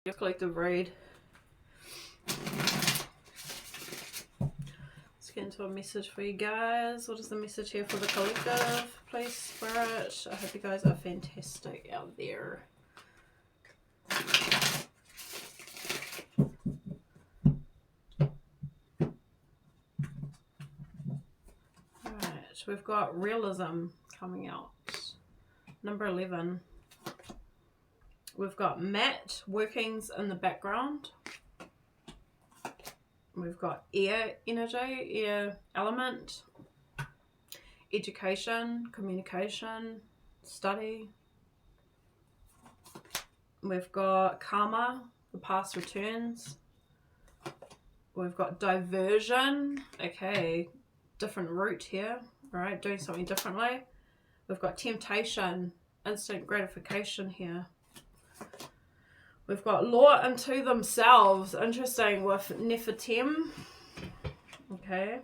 Your collective read. Let's get into a message for you guys. What is the message here for the collective? Please, Spirit. I hope you guys are fantastic out there. Alright, we've got realism coming out. Number 11. We've got Matt workings in the background. We've got air energy, air element, education, communication, study. We've got karma, the past returns. We've got diversion, okay, different route here, all right, doing something differently. We've got temptation, instant gratification here. We've got law unto themselves, interesting, with Nephitim, okay.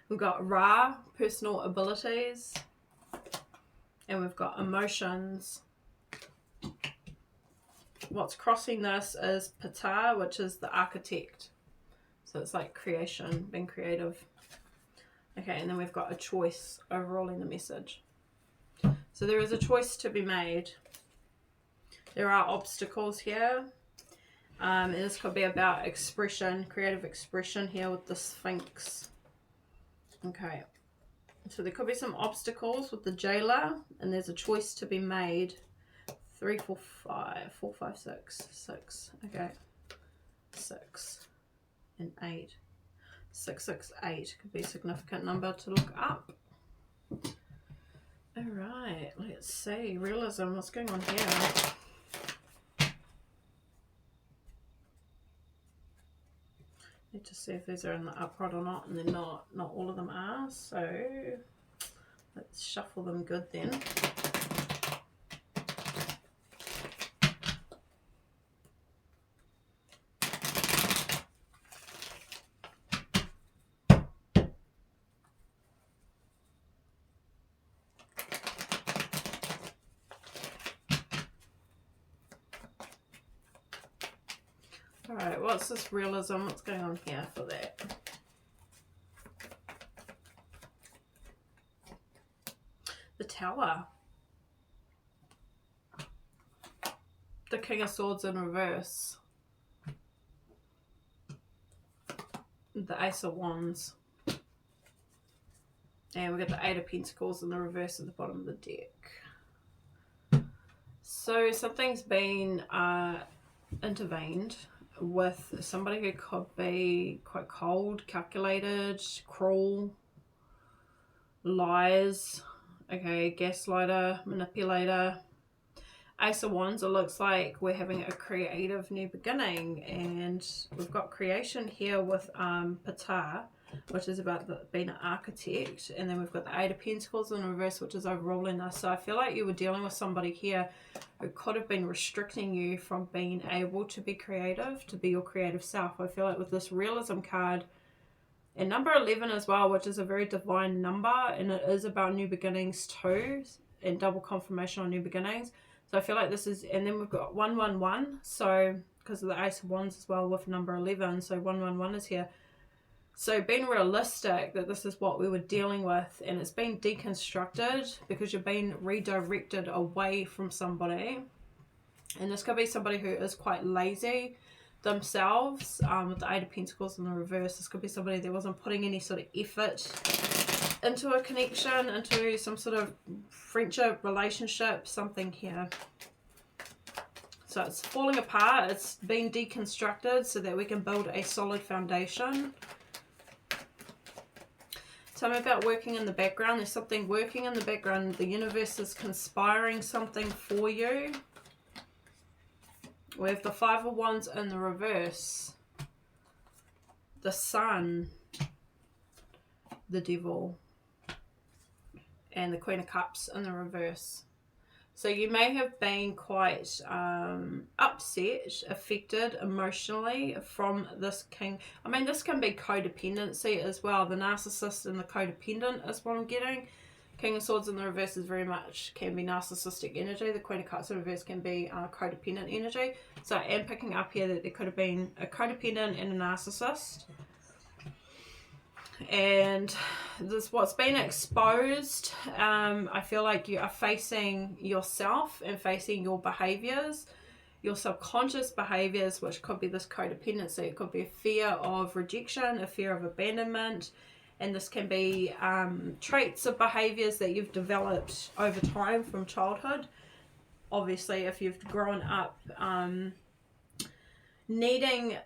We've got Ra, personal abilities, and we've got emotions. What's crossing this is Ptah, which is the architect. So it's like creation, being creative. Okay, and then we've got a choice overall in the message. So there is a choice to be made. There are obstacles here. And this could be about expression, creative expression here with the Sphinx. Okay. So there could be some obstacles with the jailer, and there's a choice to be made. 3, 4, 5, 4, 5, 6, 6. Okay. 6 and 8. 6, 6, 8 could be a significant number to look up. Alright, let's see. Realism, what's going on here? Need to see if these are in the upright or not, and they're not. Not all of them are, so let's shuffle them good then. Alright, what's this realism? What's going on here for that? The Tower. The King of Swords in reverse. The Ace of Wands. And we've got the Eight of Pentacles in the reverse at the bottom of the deck. So something's been intervened with somebody who could be quite cold, calculated, cruel, lies, okay, gaslighter, manipulator. Ace of Wands, it looks like we're having a creative new beginning, and we've got creation here with Ptah, which is about being an architect, and then we've got the Eight of Pentacles in reverse, which is overruling us. So I feel like you were dealing with somebody here who could have been restricting you from being able to be creative, to be your creative self. I feel like with this realism card, and number 11 as well, which is a very divine number, and it is about new beginnings too, and double confirmation on new beginnings. So I feel like this is, and then we've got 111, so because of the Ace of Wands as well with number 11, so 111 is here. So being realistic that this is what we were dealing with, and it's been deconstructed because you're being redirected away from somebody. And this could be somebody who is quite lazy themselves, with the Eight of Pentacles in the reverse. This could be somebody that wasn't putting any sort of effort into a connection, into some sort of friendship, relationship, something here. So it's falling apart, it's been deconstructed so that we can build a solid foundation. Tell me about working in the background. There's something working in the background. The universe is conspiring something for you. We have the Five of Wands in the reverse. The Sun. The Devil. And the Queen of Cups in the reverse. So you may have been quite upset, affected emotionally from this king. I mean, this can be codependency as well. The narcissist and the codependent is what I'm getting. King of Swords in the reverse is very much, can be narcissistic energy. The Queen of Cups in reverse can be codependent energy. So I am picking up here that there could have been a codependent and a narcissist. And this, what's been exposed, I feel like you are facing yourself and facing your behaviors, your subconscious behaviors, which could be this codependency. It could be a fear of rejection, a fear of abandonment, and this can be traits of behaviors that you've developed over time from childhood. Obviously, if you've grown up needing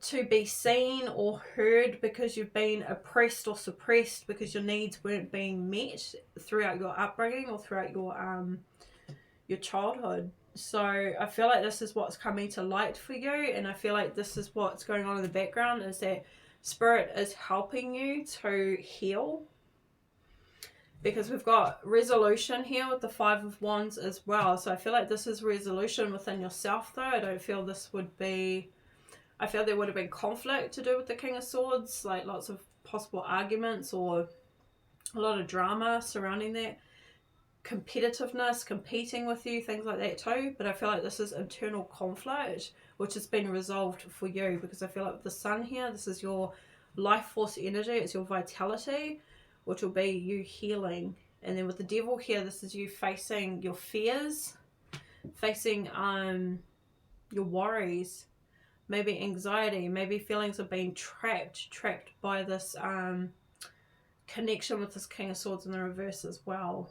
to be seen or heard because you've been oppressed or suppressed because your needs weren't being met throughout your upbringing or throughout your childhood. So I feel like this is what's coming to light for you, and I feel like this is what's going on in the background, is that Spirit is helping you to heal, because we've got resolution here with the Five of Wands as well. So I feel like this is resolution within yourself, though. I don't feel this would be, I feel there would have been conflict to do with the King of Swords, like lots of possible arguments or a lot of drama surrounding that. Competitiveness, competing with you, things like that too. But I feel like this is internal conflict which has been resolved for you, because I feel like with the Sun here, this is your life force energy, it's your vitality, which will be you healing. And then with the Devil here, this is you facing your fears, facing your worries, maybe anxiety, maybe feelings of being trapped by this connection with this King of Swords in the reverse as well.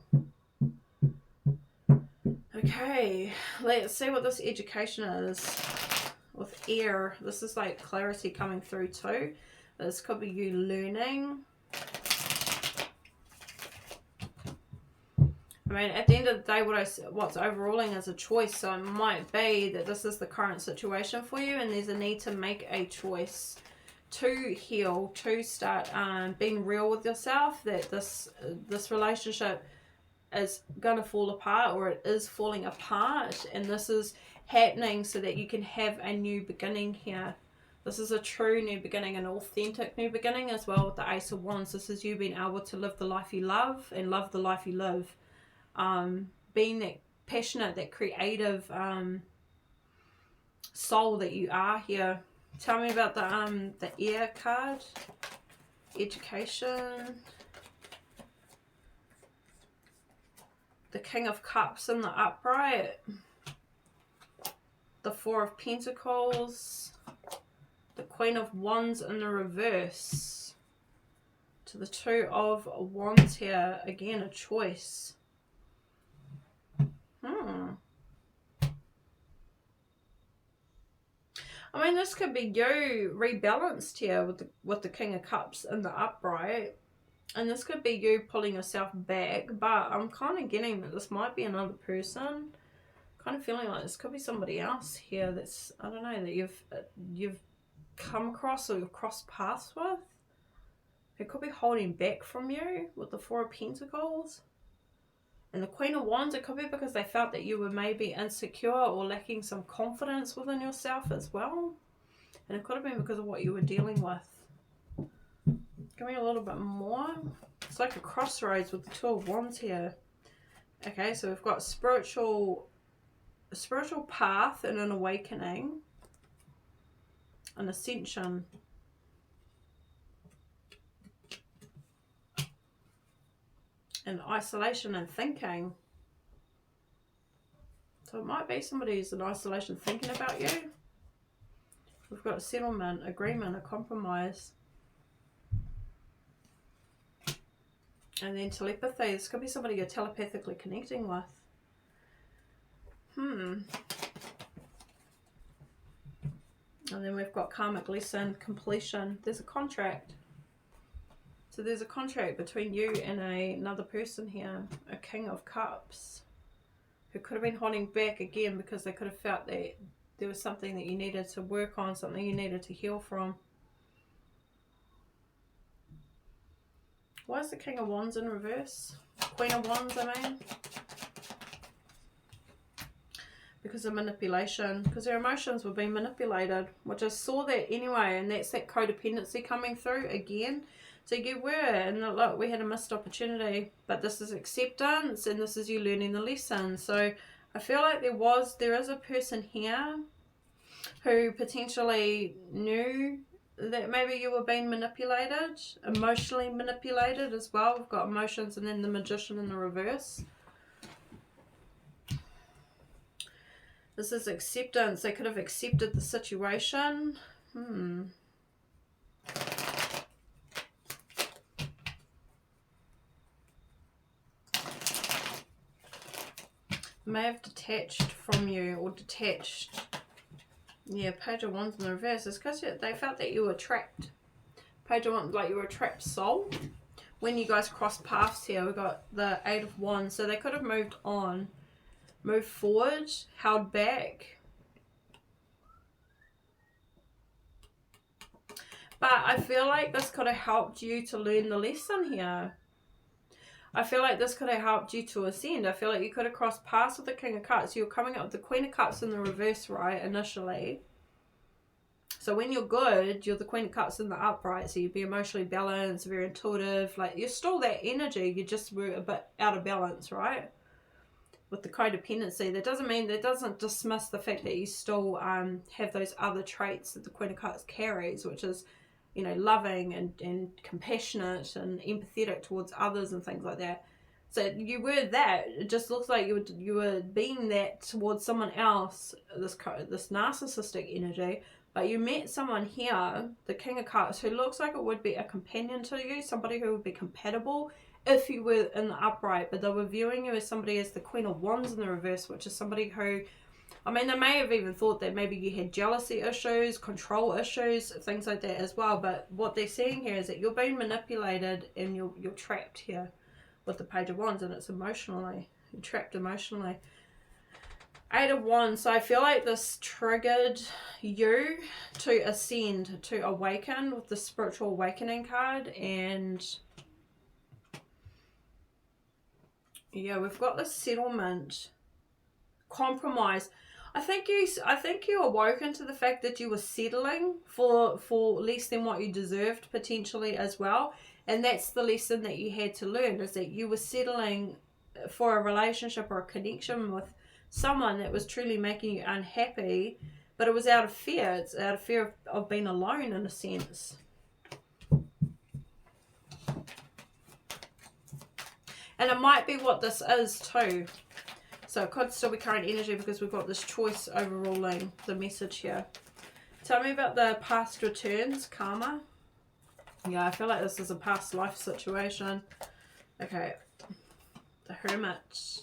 Okay, let's see what this education is with air. This is like clarity coming through too. This could be you learning. I mean, at the end of the day, what's overruling is a choice. So it might be that this is the current situation for you, and there's a need to make a choice to heal, to start being real with yourself, that this relationship is gonna fall apart, or it is falling apart, and this is happening so that you can have a new beginning here. This is a true new beginning, an authentic new beginning as well with the Ace of Wands. This is you being able to live the life you love and love the life you live. Being that passionate, that creative soul that you are here. Tell me about the air card. Education. The King of Cups in the upright. The Four of Pentacles. The Queen of Wands in the reverse. To the Two of Wands here. Again, a choice. I mean, this could be you rebalanced here with the King of Cups in the upright. And this could be you pulling yourself back, but I'm kind of getting that this might be another person. Kind of feeling like this could be somebody else here that's, I don't know, that you've come across or you've crossed paths with. It could be holding back from you with the Four of Pentacles. And the Queen of Wands, it could be because they felt that you were maybe insecure or lacking some confidence within yourself as well. And it could have been because of what you were dealing with. Give me a little bit more. It's like a crossroads with the Two of Wands here. Okay, so we've got a spiritual path and an awakening. An ascension. And isolation and thinking. So it might be somebody who's in isolation thinking about you. We've got a settlement, agreement, a compromise. And then telepathy. This could be somebody you're telepathically connecting with. And then we've got karmic lesson, completion. There's a contract. So there's a contract between you and another person here. A King of Cups. Who could have been holding back again because they could have felt that there was something that you needed to work on, something you needed to heal from. Why is the King of Wands in reverse? Queen of Wands, I mean. Because of manipulation. Because their emotions were being manipulated. Which I saw that anyway. And that's that codependency coming through again. So you were, and look, we had a missed opportunity, but this is acceptance, and this is you learning the lesson. So I feel like there is a person here who potentially knew that maybe you were being manipulated, emotionally manipulated as well. We've got emotions and then the Magician in the reverse. This is acceptance. They could have accepted the situation. May have detached from you, or detached. Yeah, Page of Wands in the reverse. It's because they felt that you were trapped. Page of Wands, like you were a trapped soul. When you guys crossed paths here, we got the Eight of Wands. So they could have moved on, moved forward, held back. But I feel like this could have helped you to learn the lesson here. I feel like this could have helped you to ascend. I feel like you could have crossed paths with the King of Cups. You're coming up with the Queen of Cups in the reverse, right, initially. So when you're good, you're the Queen of Cups in the upright. So you'd be emotionally balanced, very intuitive. Like, you're still that energy. You just were a bit out of balance, right? With the codependency. That doesn't dismiss the fact that you still have those other traits that the Queen of Cups carries, which is, you know, loving and compassionate and empathetic towards others and things like that. So you were that. It just looks like you were being that towards someone else, this narcissistic energy. But you met someone here, the King of Cups, who looks like it would be a companion to you, somebody who would be compatible if you were in the upright. But they were viewing you as somebody as the Queen of Wands in the reverse, which is somebody who, I mean, they may have even thought that maybe you had jealousy issues, control issues, things like that as well. But what they're seeing here is that you're being manipulated and you're trapped here with the Page of Wands, and it's emotionally. You're trapped emotionally. Eight of Wands. So I feel like this triggered you to ascend, to awaken with the Spiritual Awakening card. And yeah, we've got the settlement, compromise. I think you awoken to the fact that you were settling for less than what you deserved potentially as well. And that's the lesson that you had to learn, is that you were settling for a relationship or a connection with someone that was truly making you unhappy, but it was out of fear. It's out of fear of being alone, in a sense. And it might be what this is too. So it could still be current energy, because we've got this choice overruling the message here. Tell me about the past returns, karma. Yeah, I feel like this is a past life situation. Okay. The Hermit.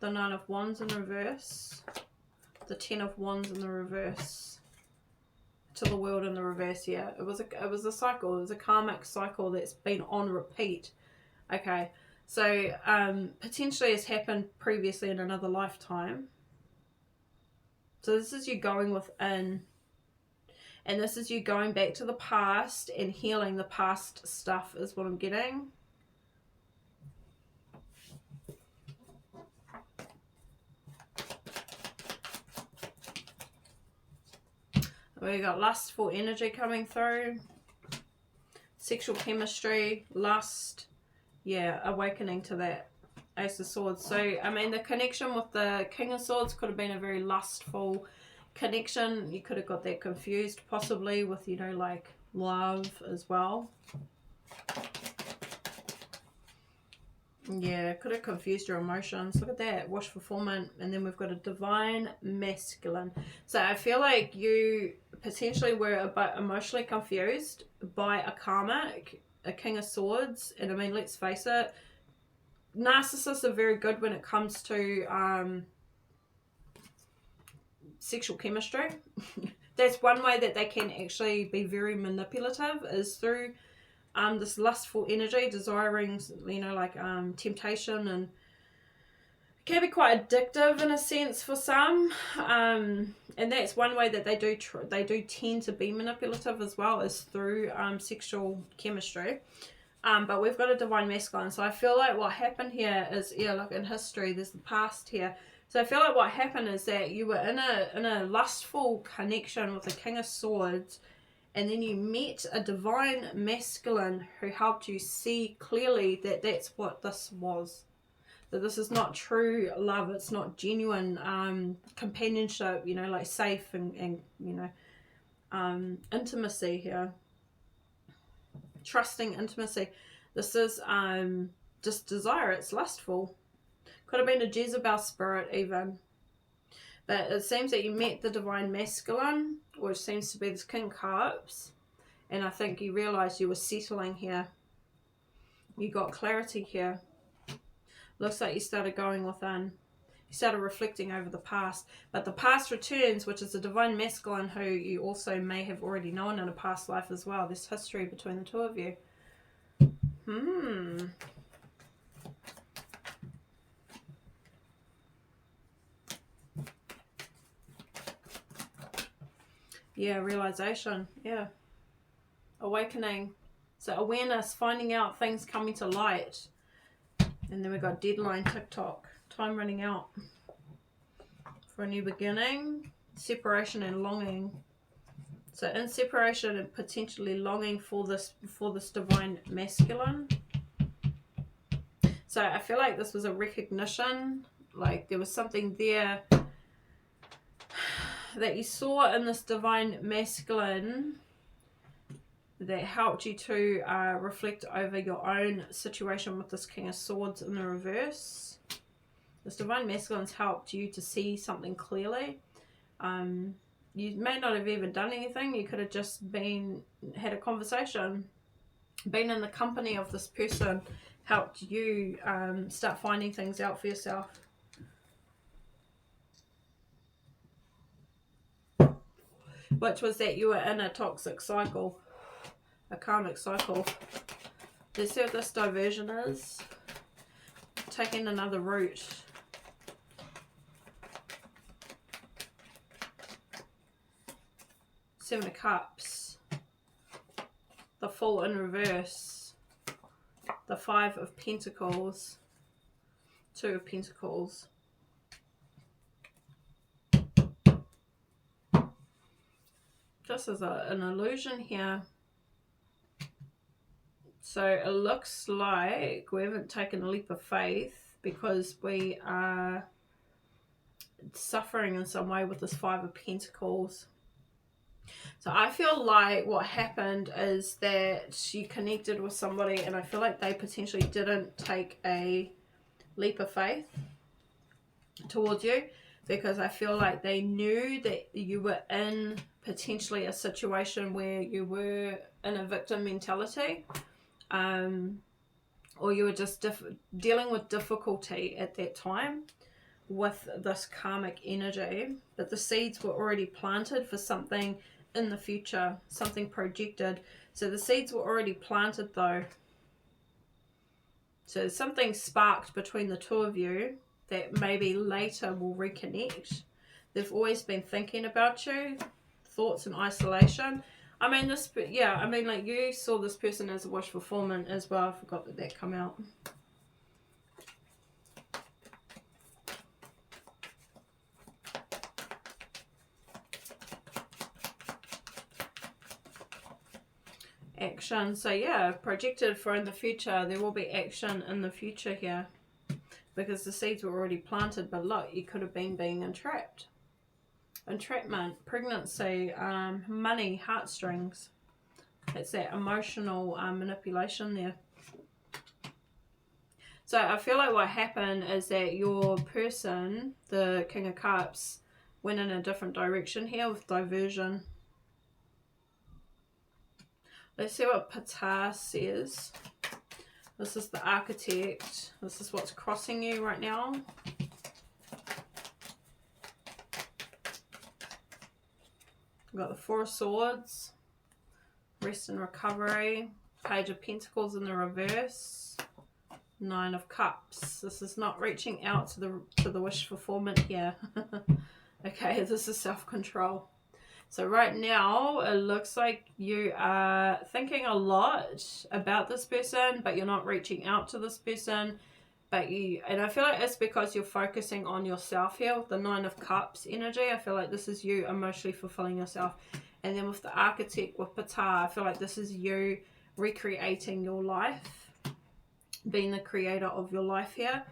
The Nine of Wands in reverse. The Ten of Wands in the reverse. To the World in the reverse. Yeah, it was a cycle. It was a karmic cycle that's been on repeat. Okay, so potentially it's happened previously in another lifetime. So this is you going within, and this is you going back to the past and healing the past stuff, is what I'm getting. We got lustful energy coming through, sexual chemistry, lust, yeah, awakening to that. Ace of Swords. So, I mean, the connection with the King of Swords could have been a very lustful connection. You could have got that confused possibly with, you know, like love as well. Yeah, could have confused your emotions. Look at that, wish fulfillment. And then we've got a divine masculine. So I feel like you potentially were a bit emotionally confused by a karmic, a King of Swords. And I mean, let's face it, narcissists are very good when it comes to sexual chemistry. That's one way that they can actually be very manipulative, is through this lustful energy, desiring, you know, like temptation, and it can be quite addictive in a sense for some. And that's one way that they do tend to be manipulative as well, is through sexual chemistry. But we've got a divine masculine. So I feel like what happened here is, yeah, look, in history, there's the past here. So I feel like what happened is that you were in a lustful connection with the King of Swords, and then you met a divine masculine who helped you see clearly that that's what this was. That this is not true love, it's not genuine companionship, you know, like safe and you know, intimacy here. Trusting intimacy. This is just desire, it's lustful. Could have been a Jezebel spirit even. But it seems that you met the divine masculine, which seems to be this King of Cups, and I think you realised you were settling here. You got clarity here. Looks like you started going within. You started reflecting over the past. But the past returns, which is the divine masculine who you also may have already known in a past life as well. There's history between the two of you. Yeah, realization. Yeah. Awakening. So awareness, finding out things coming to light. And then we got deadline, TikTok. Time running out. For a new beginning. Separation and longing. So in separation and potentially longing for this divine masculine. So I feel like this was a recognition. Like there was something there that you saw in this divine masculine that helped you to reflect over your own situation with this King of Swords in the reverse. This divine masculine's helped you to see something clearly. You may not have even done anything. You could have just had a conversation, been in the company of this person, helped you start finding things out for yourself. Which was that you were in a toxic cycle, a karmic cycle. Let's see what this diversion is. Taking another route. Seven of Cups. The Fool in reverse. The Five of Pentacles. Two of Pentacles. This is an illusion here. So it looks like we haven't taken a leap of faith because we are suffering in some way with this Five of Pentacles. So I feel like what happened is that you connected with somebody and I feel like they potentially didn't take a leap of faith towards you, because I feel like they knew that you were in potentially a situation where you were in a victim mentality, or you were just dealing with difficulty at that time with this karmic energy, but the seeds were already planted for something in the future, something projected. So the seeds were already planted though. So something sparked between the two of you that maybe later will reconnect. They've always been thinking about you, thoughts in isolation. I mean, like you saw this person as a wish fulfillment as well. I forgot that come out. Action. So yeah, projected for in the future. There will be action in the future here because the seeds were already planted. But look, you could have been being entrapped. Entrapment, pregnancy, money, heartstrings. It's that emotional manipulation there. So I feel like what happened is that your person, the King of Cups, went in a different direction here with diversion. Let's see what Ptah says. This is the Architect. This is what's crossing you right now. We've got the Four of Swords. Rest and recovery. Page of Pentacles in the reverse. Nine of Cups. This is not reaching out to the wish fulfillment here. Okay, this is self-control. So right now, it looks like you are thinking a lot about this person, but you're not reaching out to this person. And I feel like it's because you're focusing on yourself here with the Nine of Cups energy. I feel like this is you emotionally fulfilling yourself. And then with the Architect, with Pata, I feel like this is you recreating your life, being the creator of your life here.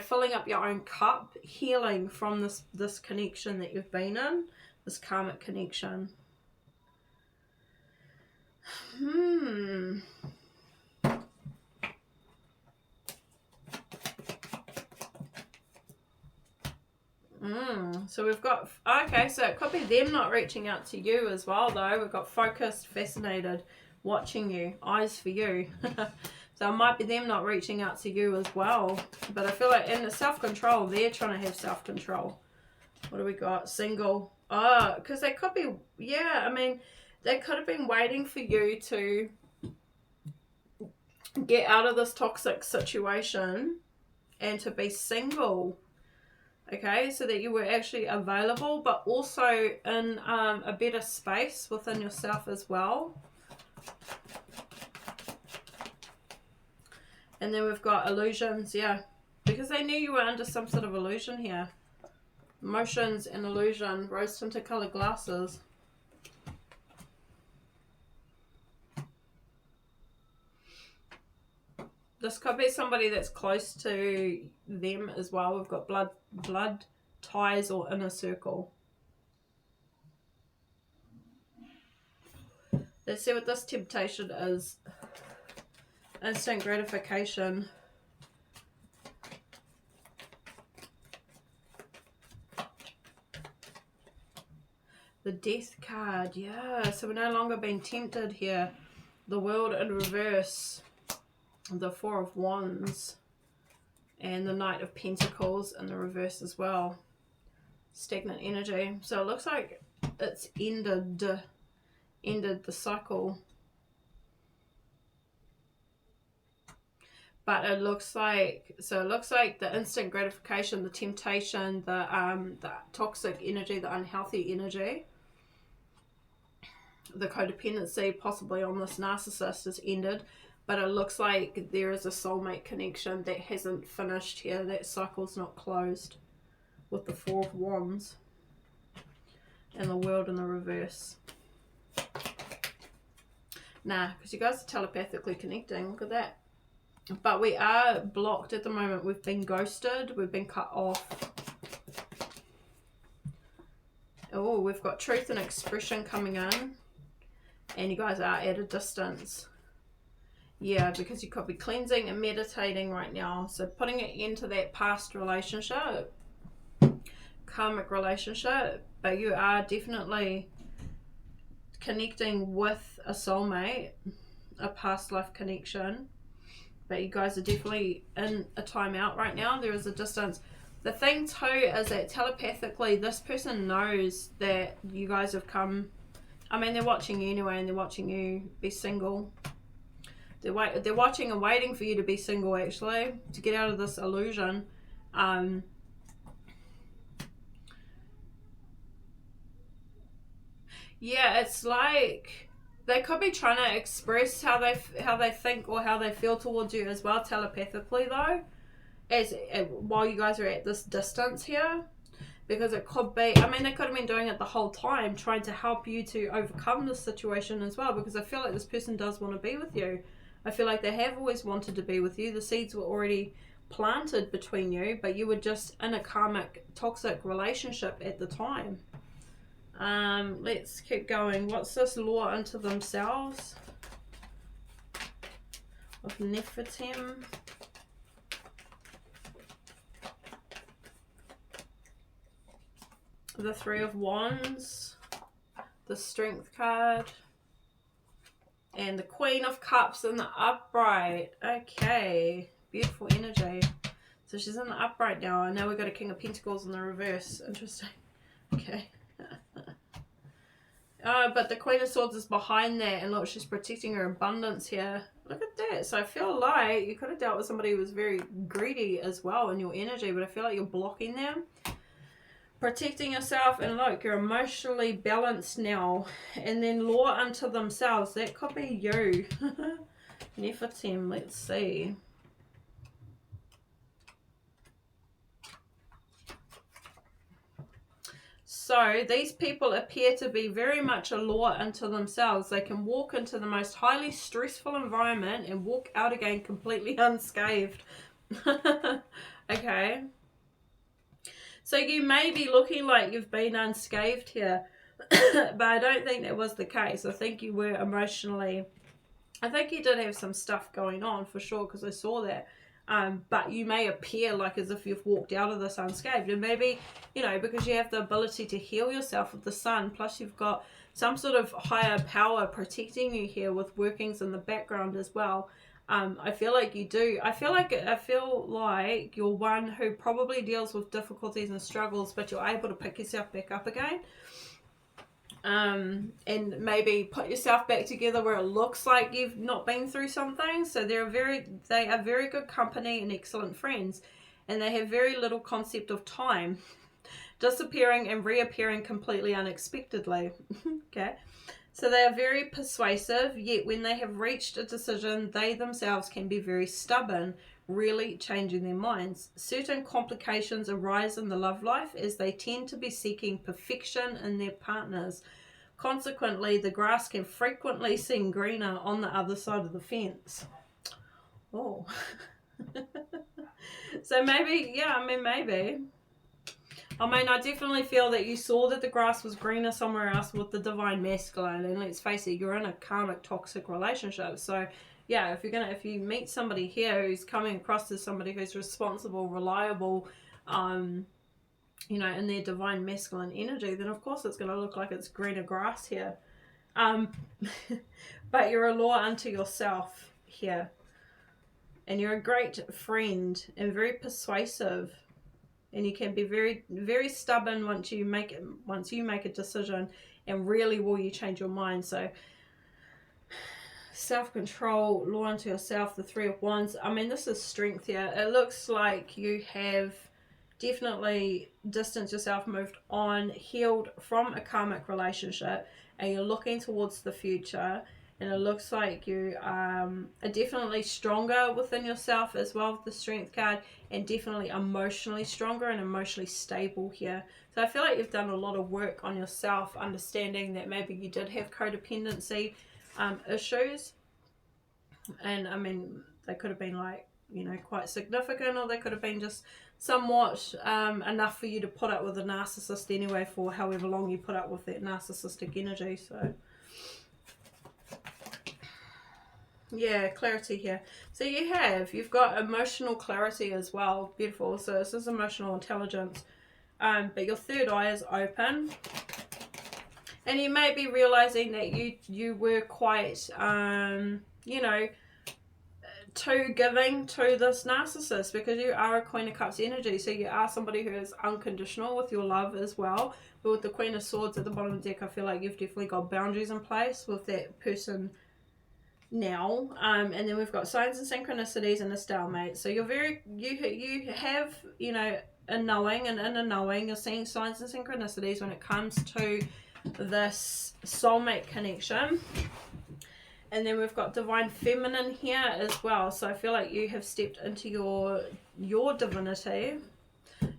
Filling up your own cup, healing from this connection that you've been in, this karmic connection. So we've got, okay, so it could be them not reaching out to you as well, though. We've got focused, fascinated, watching you, eyes for you. So it might be them not reaching out to you as well. But I feel like in the self-control, they're trying to have self-control. What do we got? Single. Oh, because they could be, yeah, I mean, they could have been waiting for you to get out of this toxic situation and to be single. Okay, so that you were actually available, but also in a better space within yourself as well. And then we've got illusions, yeah. Because they knew you were under some sort of illusion here. Emotions and illusion, rose tinted colored glasses. This could be somebody that's close to them as well. We've got blood ties or inner circle. Let's see what this temptation is. Instant gratification. The Death card, yeah. So we're no longer being tempted here. The World in reverse. The Four of Wands. And the Knight of Pentacles in the reverse as well. Stagnant energy. So it looks like it's ended the cycle. But it looks like, so it looks like the instant gratification, the temptation, the toxic energy, the unhealthy energy, the codependency possibly on this narcissist has ended. But it looks like there is a soulmate connection that hasn't finished here. That cycle's not closed with the Four of Wands and the World in the reverse. Nah, because you guys are telepathically connecting. Look at that. But we are blocked at the moment. We've been ghosted. We've been cut off. Oh, we've got truth and expression coming in. And you guys are at a distance. Yeah, because you could be cleansing and meditating right now. So putting it into that past relationship, karmic relationship. But you are definitely connecting with a soulmate, a past life connection. But you guys are definitely in a timeout right now. There is a distance. The thing too is that telepathically, this person knows that you guys have come. I mean, they're watching you anyway, and they're watching you be single. They're watching and waiting for you to be single, actually, to get out of this illusion. Yeah, it's like they could be trying to express how they think or how they feel towards you as well, telepathically though, while you guys are at this distance here, because it could be, I mean, they could have been doing it the whole time, trying to help you to overcome this situation as well, because I feel like this person does want to be with you. I feel like they have always wanted to be with you. The seeds were already planted between you, but you were just in a karmic toxic relationship at the time. Let's keep going. What's this law unto themselves? Of Nephilim. The Three of Wands. The Strength card. And the Queen of Cups in the upright. Okay. Beautiful energy. So she's in the upright now. And now we've got a King of Pentacles in the reverse. Interesting. Okay. But the Queen of Swords is behind that, and look, she's protecting her abundance here. Look at that. So I feel like you could have dealt with somebody who was very greedy as well in your energy, but I feel like you're blocking them. Protecting yourself, and look, you're emotionally balanced now. And then law unto themselves, that could be you. Nephilim, let's see. So these people appear to be very much a law unto themselves. They can walk into the most highly stressful environment and walk out again completely unscathed. Okay. So you may be looking like you've been unscathed here, but I don't think that was the case. I think you were emotionally, I think you did have some stuff going on for sure, because I saw that. But you may appear like as if you've walked out of this unscathed. And maybe, you know, because you have the ability to heal yourself with the sun, plus you've got some sort of higher power protecting you here with workings in the background as well. I feel like you do. I feel like you're one who probably deals with difficulties and struggles, but you're able to pick yourself back up again. And maybe put yourself back together where it looks like you've not been through something. So they are very good company and excellent friends, and they have very little concept of time, disappearing and reappearing completely unexpectedly. Okay, so they are very persuasive, yet when they have reached a decision, they themselves can be very stubborn, really changing their minds. Certain complications arise in the love life as they tend to be seeking perfection in their partners. Consequently, the grass can frequently seem greener on the other side of the fence. Oh. So maybe, yeah, maybe. I definitely feel that you saw that the grass was greener somewhere else with the divine masculine, and let's face it, you're in a karmic toxic relationship. So yeah, if you meet somebody here who's coming across as somebody who's responsible, reliable, you know, in their divine masculine energy, then of course it's going to look like it's greener grass here. But you're a law unto yourself here, and you're a great friend and very persuasive. And you can be very, very stubborn once you make a decision, and really will you change your mind. So self-control, law unto yourself, the Three of Wands. This is strength here. It looks like you have definitely distanced yourself, moved on, healed from a karmic relationship, and you're looking towards the future. And it looks like you are definitely stronger within yourself as well with the Strength card, and definitely emotionally stronger and emotionally stable here. So I feel like you've done a lot of work on yourself, understanding that maybe you did have codependency issues. And they could have been like, you know, quite significant, or they could have been just somewhat enough for you to put up with a narcissist anyway for however long you put up with that narcissistic energy. So yeah, clarity here. So you've got emotional clarity as well. Beautiful. So this is emotional intelligence. But your third eye is open. And you may be realizing that you were quite, you know, too giving to this narcissist, because you are a Queen of Cups energy. So you are somebody who is unconditional with your love as well. But with the Queen of Swords at the bottom of the deck, I feel like you've definitely got boundaries in place with that person now. And then we've got signs and synchronicities and a stalemate. So you're you have, you know, a knowing, and in a knowing you're seeing signs and synchronicities when it comes to this soulmate connection. And then we've got divine feminine here as well. So I feel like you have stepped into your divinity,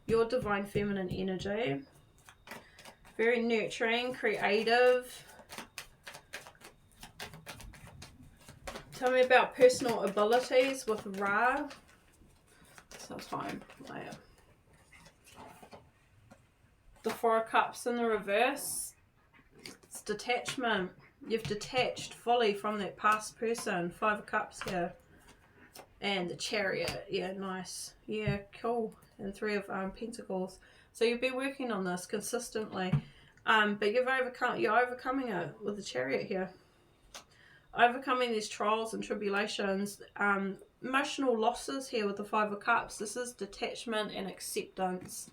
your divine feminine energy. Very nurturing, creative. Tell me about personal abilities with Ra. So time. The Four of Cups in the reverse. It's detachment. You've detached fully from that past person. Five of Cups here. And the Chariot. Yeah, nice. Yeah, cool. And Three of Pentacles. So you've been working on this consistently. But you're overcoming it with the Chariot here. Overcoming these trials and tribulations. Emotional losses here with the Five of Cups. This is detachment and acceptance.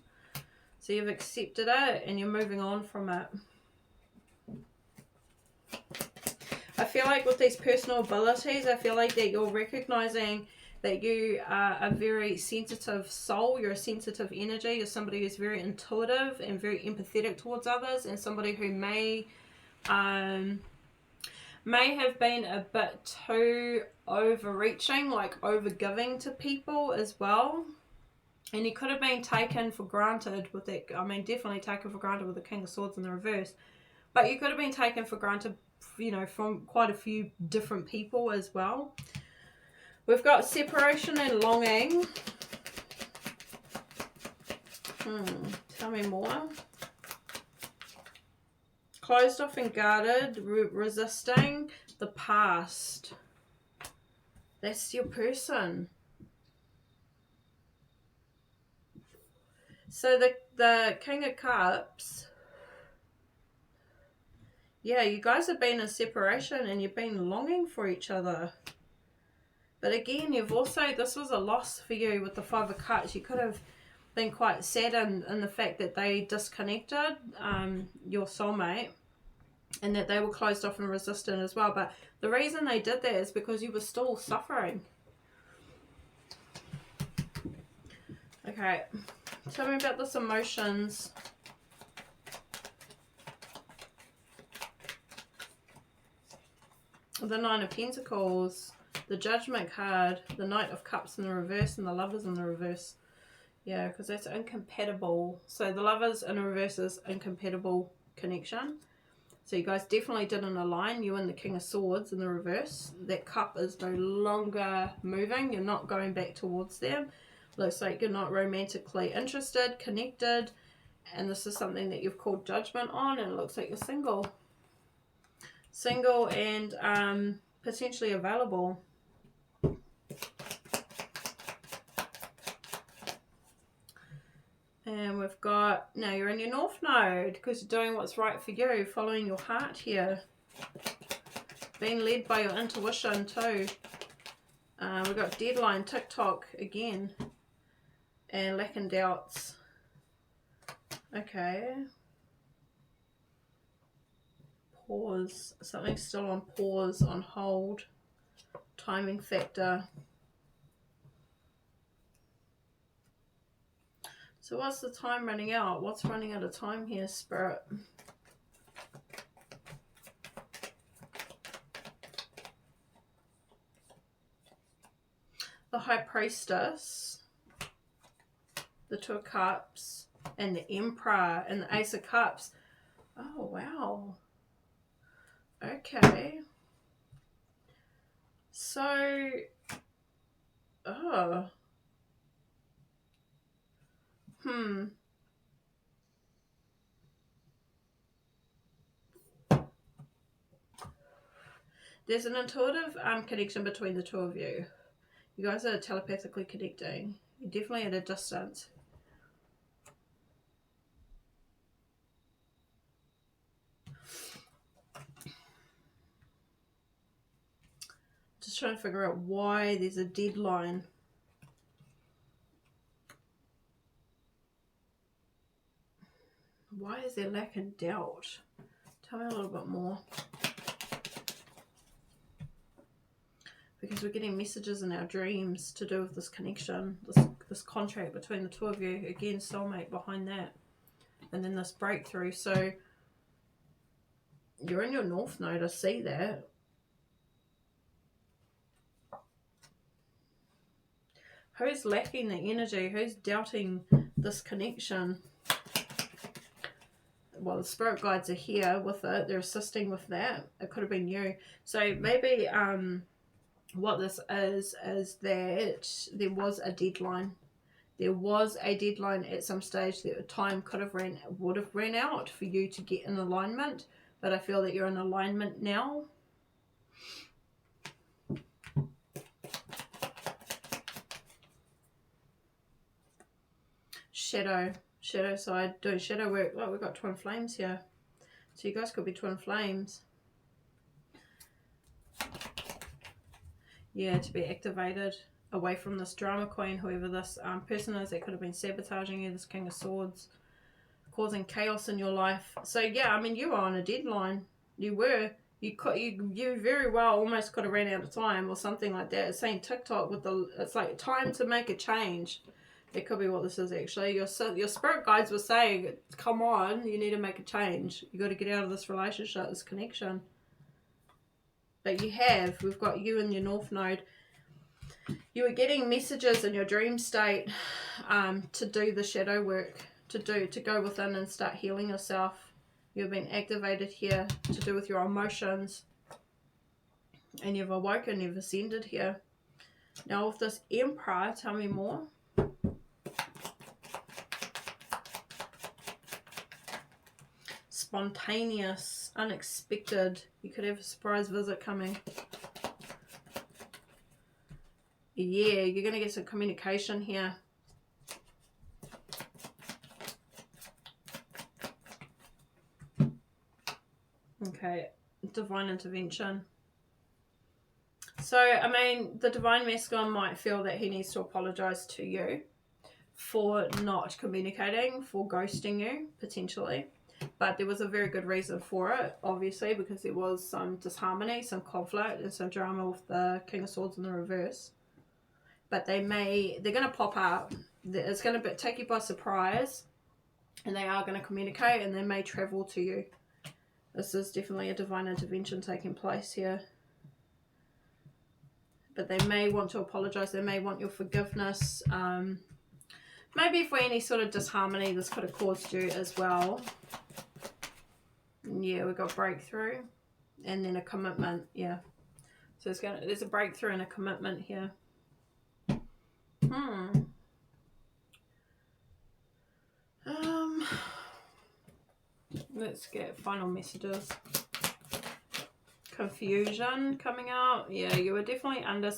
So you've accepted it and you're moving on from it. I feel like with these personal abilities, I feel like that you're recognizing that you are a very sensitive soul. You're a sensitive energy. You're somebody who's very intuitive and very empathetic towards others, and somebody who may have been a bit too overreaching, like overgiving to people as well. And you could have been taken for granted with that. I mean, definitely taken for granted with the King of Swords in the reverse. But you could have been taken for granted, you know, from quite a few different people as well. We've got separation and longing. Tell me more. Closed off and guarded, resisting the past. That's your person. So the King of Cups, yeah, you guys have been in separation and you've been longing for each other. But again, you've also, this was a loss for you with the Five of Cups. You could have been quite sad in the fact that they disconnected, your soulmate, and that they were closed off and resistant as well. But the reason they did that is because you were still suffering. Okay, tell me about this emotions. The Nine of Pentacles, the Judgment card, the Knight of Cups in the reverse, and the Lovers in the reverse. Yeah, because that's incompatible. So the Lovers in the reverse is incompatible connection. So you guys definitely didn't align. You and the King of Swords in the reverse. That cup is no longer moving. You're not going back towards them. Looks like you're not romantically interested, connected. And this is something that you've called judgment on. And it looks like you're single. Single and potentially available. And we've got, now you're in your North Node because you're doing what's right for you, following your heart here. Being led by your intuition too. We've got deadline, TikTok again. And lacking doubts. Okay. Pause. Something's still on pause, on hold. Timing factor. So what's the time running out? What's running out of time here, Spirit? The High Priestess, the Two of Cups, and the Emperor, and the Ace of Cups. Oh, wow. Okay. So, oh. There's an intuitive connection between the two of you. You guys are telepathically connecting. You're definitely at a distance. Just trying to figure out why there's a deadline. Why is there lack of doubt? Tell me a little bit more. Because we're getting messages in our dreams to do with this connection, this contract between the two of you. Again, soulmate behind that. And then this breakthrough. So you're in your North Node, I see that. Who's lacking the energy? Who's doubting this connection? Well, the spirit guides are here with it. They're assisting with that. It could have been you. So maybe what this is that there was a deadline. There was a deadline at some stage that time would have ran out for you to get in alignment. But I feel that you're in alignment now. Shadow side, doing shadow work. Look, we've got twin flames here. So you guys could be twin flames. Yeah, to be activated away from this drama queen, whoever this person is that could have been sabotaging you, this King of Swords, causing chaos in your life. So yeah, I mean, you were on a deadline. You were. You very well almost could have ran out of time or something like that. It's saying TikTok with it's like time to make a change. It could be what this is actually. Your spirit guides were saying, come on, you need to make a change. You got to get out of this relationship, this connection. But you have. We've got you in your North Node. You were getting messages in your dream state to do the shadow work, to go within and start healing yourself. You've been activated here to do with your emotions. And you've awoken, you've ascended here. Now with this Emperor, tell me more. Spontaneous, unexpected. You could have a surprise visit coming. Yeah, you're going to get some communication here. Okay, divine intervention. So, I mean, the divine masculine might feel that he needs to apologize to you for not communicating, for ghosting you, potentially. But there was a very good reason for it, obviously, because there was some disharmony, some conflict, and some drama with the King of Swords in the reverse. But they're going to pop up. It's going to take you by surprise, and they are going to communicate, and they may travel to you. This is definitely a divine intervention taking place here. But they may want to apologize. They may want your forgiveness. Maybe for any sort of disharmony this could have caused you as well. Yeah, we got breakthrough. And then a commitment. Yeah. So there's a breakthrough and a commitment here. Let's get final messages. Confusion coming out. Yeah, you were definitely under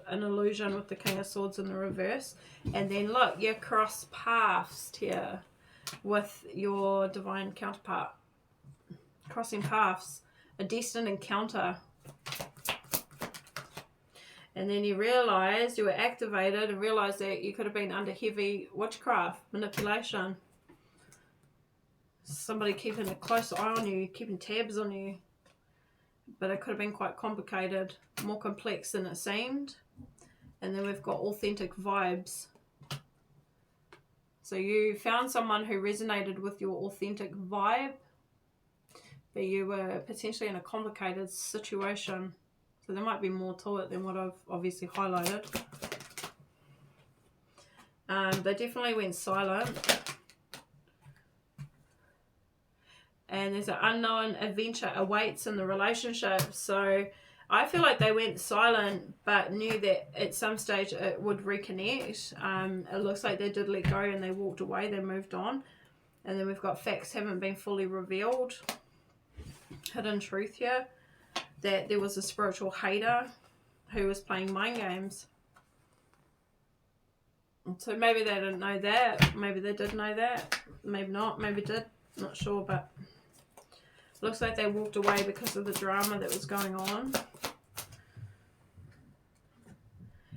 an illusion with the King of Swords in the reverse. And then look, you cross paths here with your divine counterpart. Crossing paths. A destined encounter. And then you realized, you were activated and realized that you could have been under heavy witchcraft, manipulation. Somebody keeping a close eye on you, keeping tabs on you. But it could have been quite complicated, more complex than it seemed. And then we've got authentic vibes. So you found someone who resonated with your authentic vibe, but you were potentially in a complicated situation. So there might be more to it than what I've obviously highlighted. They definitely went silent. And there's an unknown adventure awaits in the relationship. So I feel like they went silent, but knew that at some stage it would reconnect. It looks like they did let go and they walked away. They moved on. And then we've got facts haven't been fully revealed. Hidden truth here. That there was a spiritual hater who was playing mind games. So maybe they didn't know that. Maybe they did know that. Maybe not. Maybe did. Not sure, but looks like they walked away because of the drama that was going on.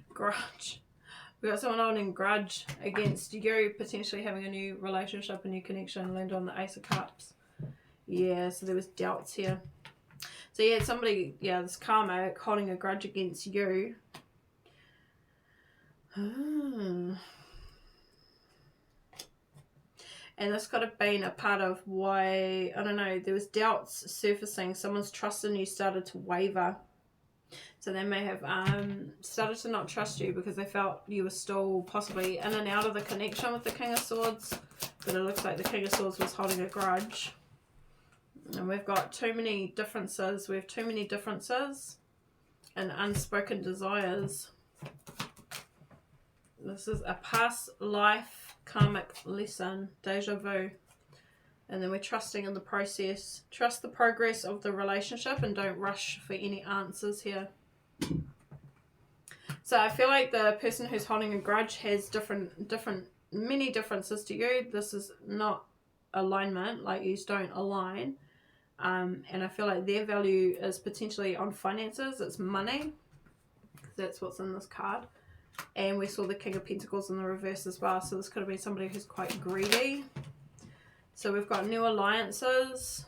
Grudge. We got someone holding grudge against you, potentially having a new relationship, a new connection, land on the Ace of Cups. Yeah, so there was doubts here. So you had somebody, yeah, this Karmic holding a grudge against you. And this could have been a part of why, I don't know, there was doubts surfacing. Someone's trust in you started to waver. So they may have started to not trust you because they felt you were still possibly in and out of the connection with the King of Swords. But it looks like the King of Swords was holding a grudge. And we've got too many differences. We have too many differences and unspoken desires. This is a past life karmic lesson, deja vu. And then we're trusting in the process. Trust the progress of the relationship and don't rush for any answers here. So I feel like the person who's holding a grudge has many differences to you. This is not alignment, like you don't align. And I feel like their value is potentially on finances. It's money. That's what's in this card. And we saw the King of Pentacles in the reverse as well. So this could have been somebody who's quite greedy. So we've got new alliances.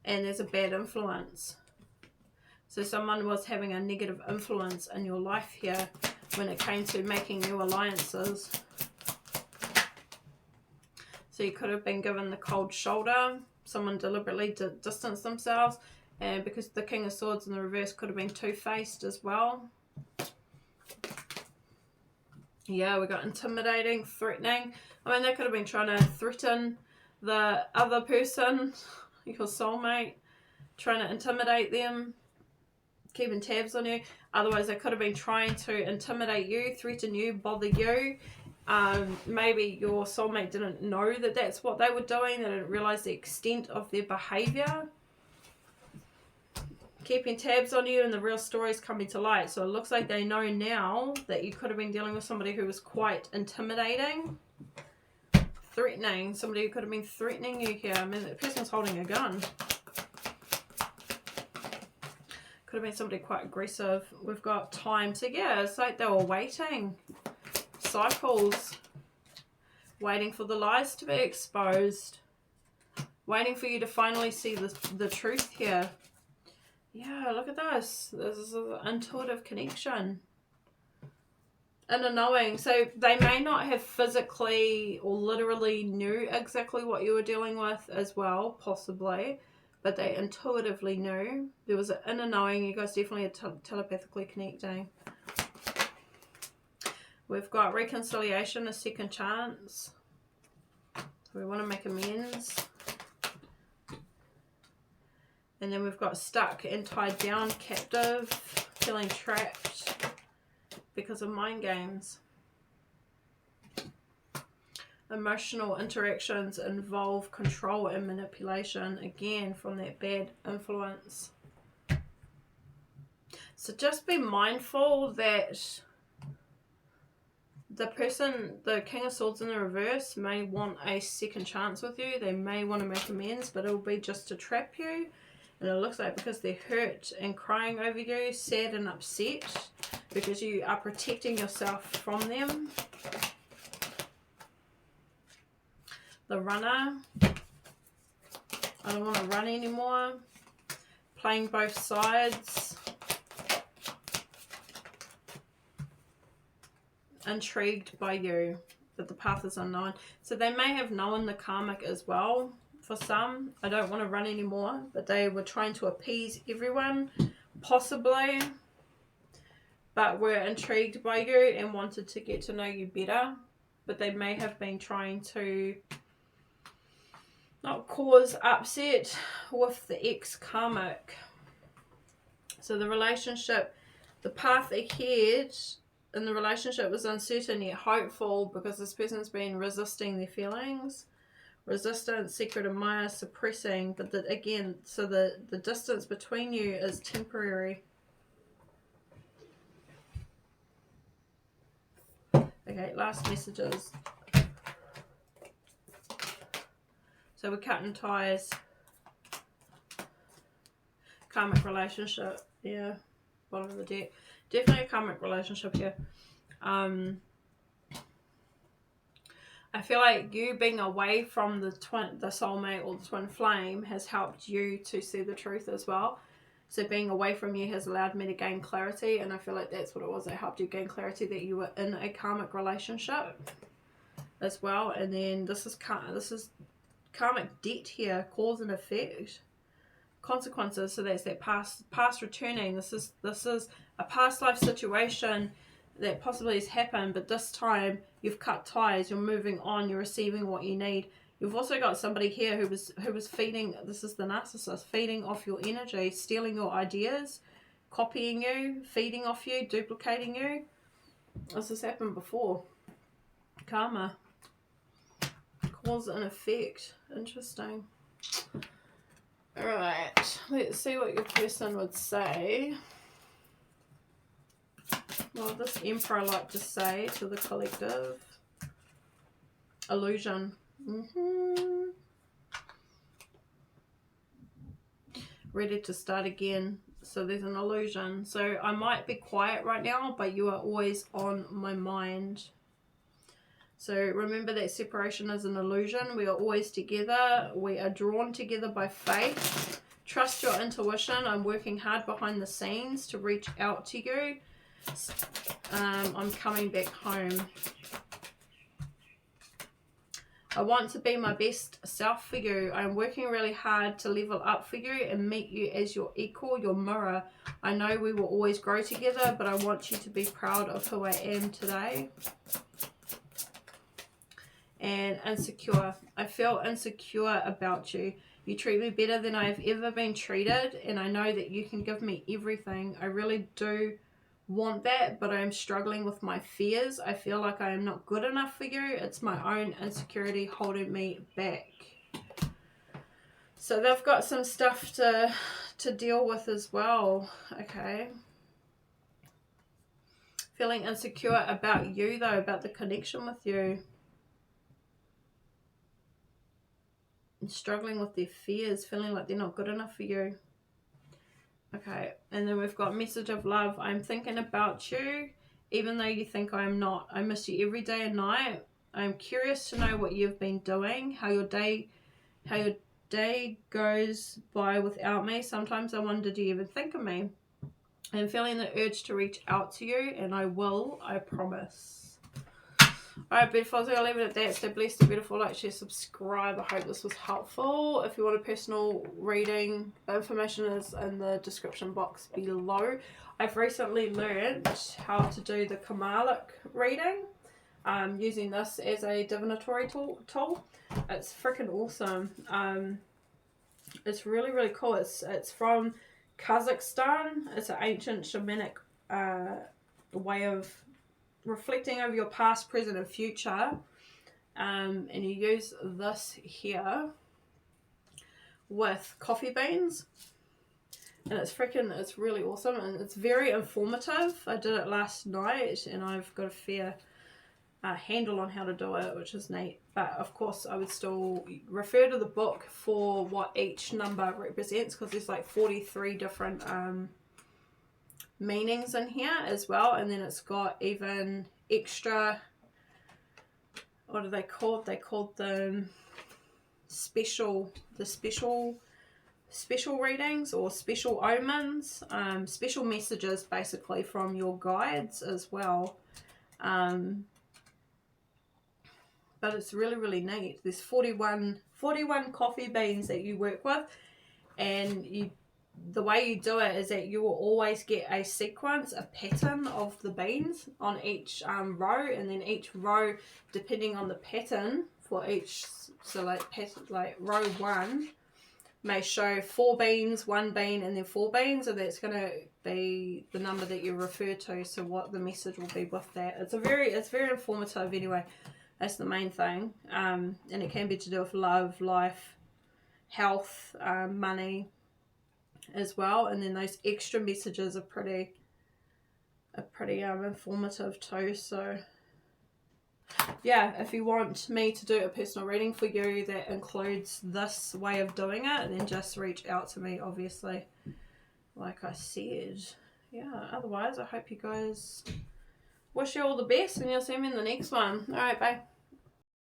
And there's a bad influence. So someone was having a negative influence in your life here when it came to making new alliances. So you could have been given the cold shoulder. Someone deliberately distanced themselves. And because the King of Swords in the reverse could have been two-faced as well. Yeah, we got intimidating, threatening. I mean, they could have been trying to threaten the other person, your soulmate, trying to intimidate them, keeping tabs on you. Otherwise, they could have been trying to intimidate you, threaten you, bother you. Maybe your soulmate didn't know that that's what they were doing. They didn't realize the extent of their behavior. Keeping tabs on you, and the real story is coming to light. So it looks like they know now that you could have been dealing with somebody who was quite intimidating, threatening. Somebody who could have been threatening you here. I mean, the person's holding a gun. Could have been somebody quite aggressive. We've got time. So yeah, it's like they were waiting. Cycles. Waiting for the lies to be exposed. Waiting for you to finally see the truth here. Yeah, look at this. This is an intuitive connection. And a knowing. So they may not have physically or literally knew exactly what you were dealing with as well, possibly. But they intuitively knew. There was an inner knowing. You guys definitely are telepathically connecting. We've got reconciliation, a second chance. So we want to make amends. And then we've got stuck and tied down, captive, feeling trapped because of mind games. Emotional interactions involve control and manipulation, again, from that bad influence. So just be mindful that the person, the King of Swords in the reverse, may want a second chance with you. They may want to make amends, but it will be just to trap you. And it looks like because they're hurt and crying over you, sad and upset, because you are protecting yourself from them. The runner. I don't want to run anymore. Playing both sides. Intrigued by you, but the path is unknown. So they may have known the karmic as well. For some, I don't want to run anymore, but they were trying to appease everyone, possibly, but were intrigued by you and wanted to get to know you better. But they may have been trying to not cause upset with the ex-karmic. So the relationship, the path ahead in the relationship was uncertain yet hopeful, because this person's been resisting their feelings. Resistance, secret admirer, suppressing. But again, so the distance between you is temporary. Okay, last messages. So we're cutting ties. Karmic relationship. Yeah, bottom of the deck. Definitely a karmic relationship here. I feel like you being away from the soulmate or the twin flame has helped you to see the truth as well. So being away from you has allowed me to gain clarity, and I feel like that's what it was. It helped you gain clarity that you were in a karmic relationship as well. And then this is karmic debt here, cause and effect, consequences. So that's that past returning. This is a past life situation that possibly has happened, but this time you've cut ties, you're moving on, you're receiving what you need. You've also got somebody here who was feeding, this is the narcissist, feeding off your energy, stealing your ideas, copying you, feeding off you, duplicating you. This has happened before. Karma. Cause and effect. Interesting. Alright, let's see what your person would say. What does this Emperor like to say to the collective? Illusion. Ready to start again. So there's an illusion. So I might be quiet right now, but you are always on my mind. So remember that separation is an illusion. We are always together. We are drawn together by faith. Trust your intuition. I'm working hard behind the scenes to reach out to you. I'm coming back home. I want to be my best self for you. I'm working really hard to level up for you and meet you as your equal, your mirror. I know we will always grow together, but I want you to be proud of who I am today. And insecure. I feel insecure about you. You treat me better than I've ever been treated, and I know that you can give me everything. I really do want that, but I'm struggling with my fears. I feel like I am not good enough for you. It's my own insecurity holding me back. So they've got some stuff to deal with as well. Okay. Feeling insecure about you though, about the connection with you. And struggling with their fears, feeling like they're not good enough for you. Okay, and then we've got message of love. I'm thinking about you, even though you think I'm not. I miss you every day and night. I'm curious to know what you've been doing, how your day goes by without me. Sometimes I wonder, do you even think of me? I'm feeling the urge to reach out to you, and I will, I promise. Alright, beautiful. So I'll leave it at that. Stay blessed, stay beautiful. Like, share, subscribe. I hope this was helpful. If you want a personal reading, information is in the description box below. I've recently learned how to do the Karmic reading using this as a divinatory tool. It's freaking awesome. It's really, really cool. It's from Kazakhstan. It's an ancient shamanic way of reflecting over your past, present and future, and you use this here with coffee beans, and it's really awesome, and it's very informative. I did it last night and I've got a fair handle on how to do it, which is neat. But of course I would still refer to the book for what each number represents, because there's like 43 different meanings in here as well. And then it's got even extra, what are they called? They called them special readings or special omens, special messages basically from your guides as well. But it's really, really neat. There's 41 coffee beans that you work with, and the way you do it is that you will always get a sequence, a pattern of the beans on each row, and then each row, depending on the pattern for each, so like row 1 may show 4 beans, 1 bean, and then 4 beans, and that's going to be the number that you refer to. So what the message will be with that. It's very informative anyway. That's the main thing. And it can be to do with love, life, health, money as well. And then those extra messages are pretty informative too. So yeah, if you want me to do a personal reading for you that includes this way of doing it, then just reach out to me, obviously, like I said. Yeah, otherwise I hope you guys, wish you all the best, and you'll see me in the next one. Alright, bye.